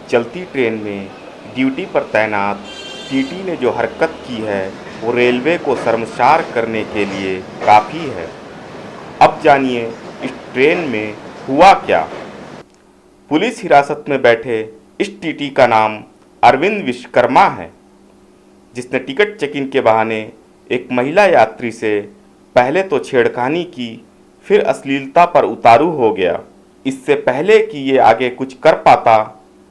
चलती ट्रेन में ड्यूटी पर तैनात टीटी ने जो हरकत की है वो रेलवे को शर्मसार करने के लिए काफ़ी है। अब जानिए इस ट्रेन में हुआ क्या। पुलिस हिरासत में बैठे इस टीटी का नाम अरविंद विश्वकर्मा है, जिसने टिकट चेकिंग के बहाने एक महिला यात्री से पहले तो छेड़खानी की, फिर अश्लीलता पर उतारू हो गया। इससे पहले कि ये आगे कुछ कर पाता,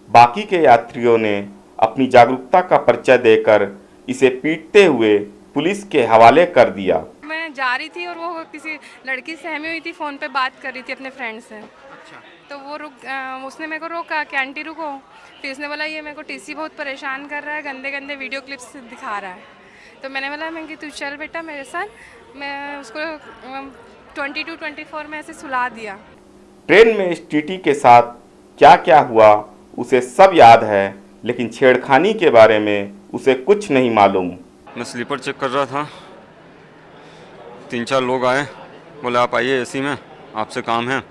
बाकी के यात्रियों ने अपनी जागरूकता का परिचय देकर इसे पीटते हुए पुलिस के हवाले कर दिया। मैं जा रही थी और वो किसी लड़की से सहमी हुई थी, फ़ोन पे बात कर रही थी अपने फ्रेंड से। अच्छा। तो वो उसने मेरे को रोका कि आंटी रुको। फिर उसने बोला ये मेरे को टीसी बहुत परेशान कर रहा है, गंदे गंदे वीडियो क्लिप्स दिखा रहा है। तो मैंने बोला मैं कि तू चल बेटा मेरे साथ। मैं उसको 22-24 में ऐसे सुला दिया। ट्रेन में इस टीटी के साथ क्या क्या हुआ उसे सब याद है, लेकिन छेड़खानी के बारे में उसे कुछ नहीं मालूम। मैं स्लीपर चेक कर रहा था, 3-4 लोग आए, बोले आप आइए एसी में, आपसे काम है।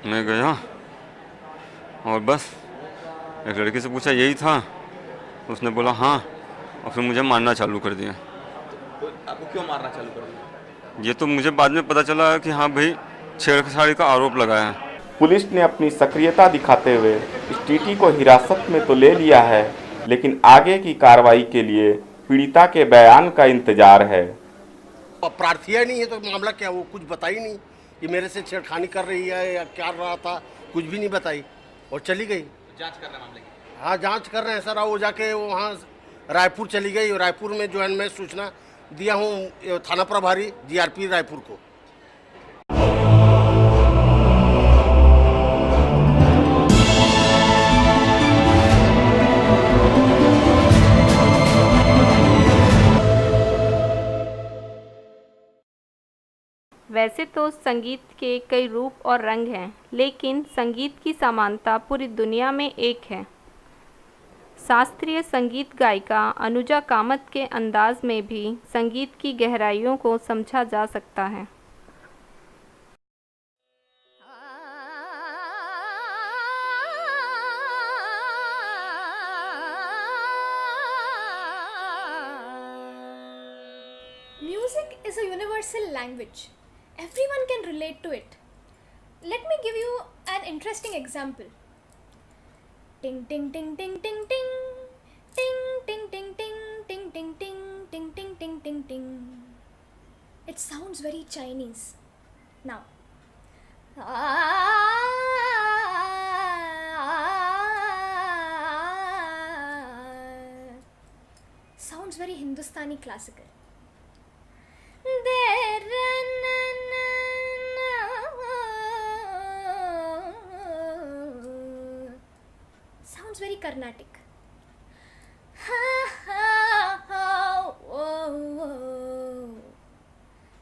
मैं गया और बस एक लड़की से पूछा यही था, उसने बोला हाँ, और फिर मुझे मारना चालू कर दिया। तो आपको क्यों मारना चालू कर दिया? ये तो मुझे बाद में पता चला कि हाँ भाई छेड़छाड़ी का आरोप लगाया है। पुलिस ने अपनी सक्रियता दिखाते हुए इस टीटी को हिरासत में तो ले लिया है, लेकिन आगे की कार्रवाई के लिए पीड़िता के बयान का इंतजार है। प्रार्थी नहीं है तो मामला क्या, वो कुछ बताई नहीं कि मेरे से छेड़खानी कर रही है या क्या रहा था, कुछ भी नहीं बताई और चली गई। जांच कर रहे हैं मामले की? हाँ जांच कर रहे हैं सर। वो जाके वहाँ रायपुर चली गई। रायपुर में जो है मैं सूचना दिया हूँ थाना प्रभारी जीआरपी रायपुर को। वैसे तो संगीत के कई रूप और रंग हैं, लेकिन संगीत की समानता पूरी दुनिया में एक है। शास्त्रीय संगीत गायिका अनुजा कामत के अंदाज में भी संगीत की गहराइयों को समझा जा सकता है। Music is a universal language. Everyone can relate to it. Let me give you an interesting example. Ting ting ting ting ting ting ting ting ting ting ting ting ting ting ting ting ting ting. It sounds very Chinese. Now sounds very Hindustani classical. Sounds very Carnatic.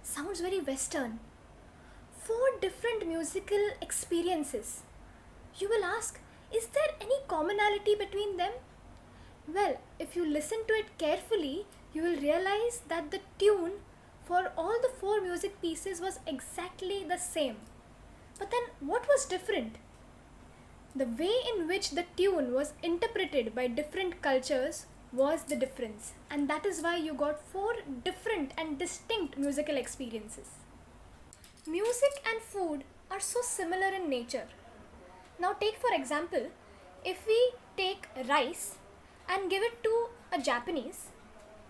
Sounds very Western. 4 different musical experiences. You will ask, is there any commonality between them? Well, if you listen to it carefully, you will realize that the tune for all the 4 music pieces was exactly the same. But then what was different? The way in which the tune was interpreted by different cultures was the difference, and that is why you got 4 different and distinct musical experiences. Music and food are so similar in nature. Now take for example, if we take rice and give it to a Japanese,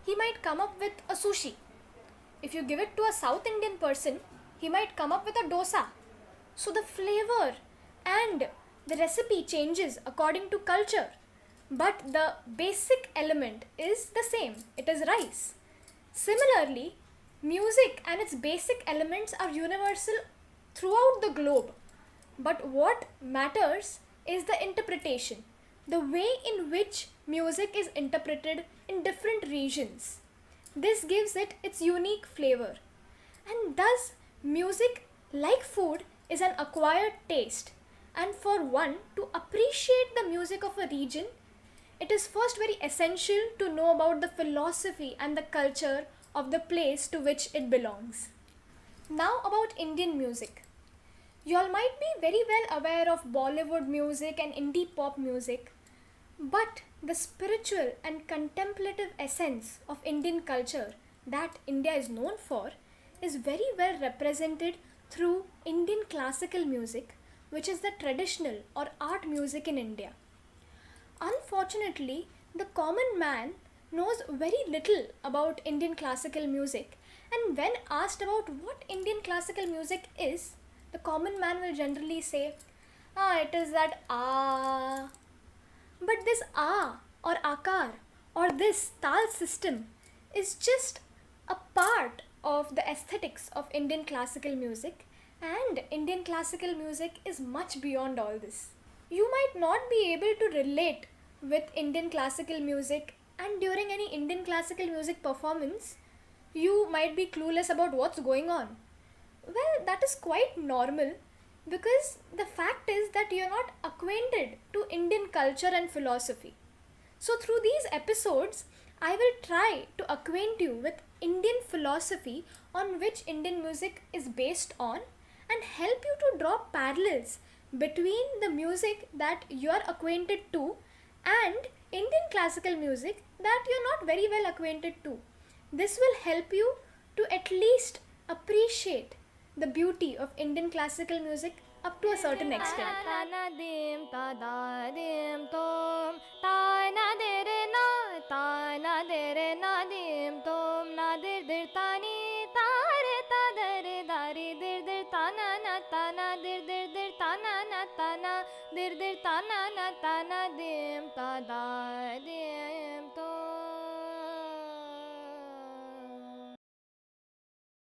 he might come up with a sushi. If you give it to a South Indian person, he might come up with a dosa. So the flavor and the recipe changes according to culture, but the basic element is the same. It is rice. Similarly, music and its basic elements are universal throughout the globe, but what matters is the interpretation, the way in which music is interpreted in different regions. This gives it its unique flavor. And thus, music, like food, is an acquired taste. And for one to appreciate the music of a region, it is first very essential to know about the philosophy and the culture of the place to which it belongs. Now about Indian music. You all might be very well aware of Bollywood music and indie pop music, but the spiritual and contemplative essence of Indian culture that India is known for is very well represented through Indian classical music, which is the traditional or art music in India. Unfortunately, the common man knows very little about Indian classical music, and when asked about what Indian classical music is, the common man will generally say, it is that ah. But this ah or akar or this tal system is just a part of the aesthetics of Indian classical music, and Indian classical music is much beyond all this. You might not be able to relate with Indian classical music, and during any Indian classical music performance, you might be clueless about what's going on. Well, that is quite normal because the fact is that you're not acquainted to Indian culture and philosophy. So, through these episodes, I will try to acquaint you with Indian philosophy on which Indian music is based on and help you to draw parallels between the music that you are acquainted to and Indian classical music that you're not very well acquainted to. This will help you to at least appreciate the beauty of Indian classical music up to a certain extent. dir dir ta na na ta na dim ta da dim to